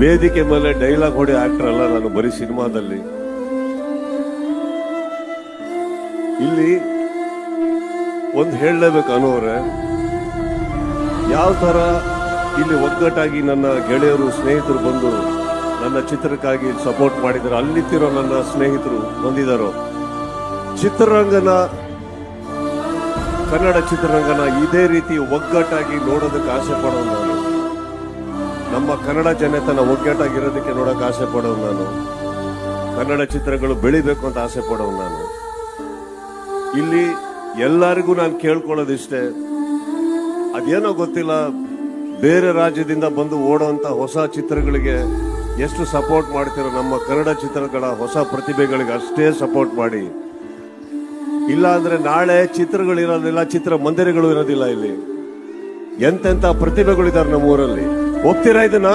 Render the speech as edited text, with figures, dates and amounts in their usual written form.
ವೇದಿಕೆ ಮೇಲೆ ಡೈಲಾಗ್ ಹೊಡಿ ಆಕ್ಟರ್ ಅಲ್ಲ ನಾನು, ಬರೀ ಸಿನಿಮಾದಲ್ಲಿ. ಇಲ್ಲಿ ಒಂದು ಹೇಳಲೇಬೇಕು ಅನ್ನೋರೆ, ಯಾವ ತರ ಇಲ್ಲಿ ಒಗ್ಗಟ್ಟಾಗಿ ನನ್ನ ಗೆಳೆಯರು ಸ್ನೇಹಿತರು ಬಂದು ನನ್ನ ಚಿತ್ರಕ್ಕಾಗಿ ಸಪೋರ್ಟ್ ಮಾಡಿದ್ರು, ಅಲ್ಲಿತ್ತಿರೋ ನನ್ನ ಸ್ನೇಹಿತರು ಬಂದಿದ್ದಾರೋ. ಚಿತ್ರರಂಗನ, ಕನ್ನಡ ಚಿತ್ರರಂಗನ ಇದೇ ರೀತಿ ಒಗ್ಗಟ್ಟಾಗಿ ನೋಡೋದಕ್ಕೆ ಆಸೆ ಪಡೋನು ನಾನು. ನಮ್ಮ ಕನ್ನಡ ಜನತನ ಒಗ್ಗಟ್ಟಾಗಿರೋದಕ್ಕೆ ನೋಡೋಕೆ ಆಸೆ ಪಡೋನು ನಾನು. ಕನ್ನಡ ಚಿತ್ರಗಳು ಬೆಳಿಬೇಕು ಅಂತ ಆಸೆ ಪಡೋನು ನಾನು. ಇಲ್ಲಿ ಎಲ್ಲರಿಗೂ ನಾನು ಕೇಳ್ಕೊಳ್ಳೋದಿಷ್ಟೇ, ಅದೇನೋ ಗೊತ್ತಿಲ್ಲ, ಬೇರೆ ರಾಜ್ಯದಿಂದ ಬಂದು ಓಡೋಂಥ ಹೊಸ ಚಿತ್ರಗಳಿಗೆ ಎಷ್ಟು ಸಪೋರ್ಟ್ ಮಾಡ್ತಿರೋ ನಮ್ಮ ಕನ್ನಡ ಚಿತ್ರಗಳ ಹೊಸ ಪ್ರತಿಭೆಗಳಿಗೆ ಅಷ್ಟೇ ಸಪೋರ್ಟ್ ಮಾಡಿ. ಇಲ್ಲ ಅಂದ್ರೆ ನಾಳೆ ಚಿತ್ರಗಳಿರೋದಿಲ್ಲ, ಚಿತ್ರ ಮಂದಿರಗಳು ಇರೋದಿಲ್ಲ. ಇಲ್ಲಿ ಎಂತೆಂಥ ಪ್ರತಿಭೆಗಳಿದ್ದಾರೆ ನಮ್ಮ ಊರಲ್ಲಿ. ಒಪ್ತೀರಾ ಇದನ್ನ?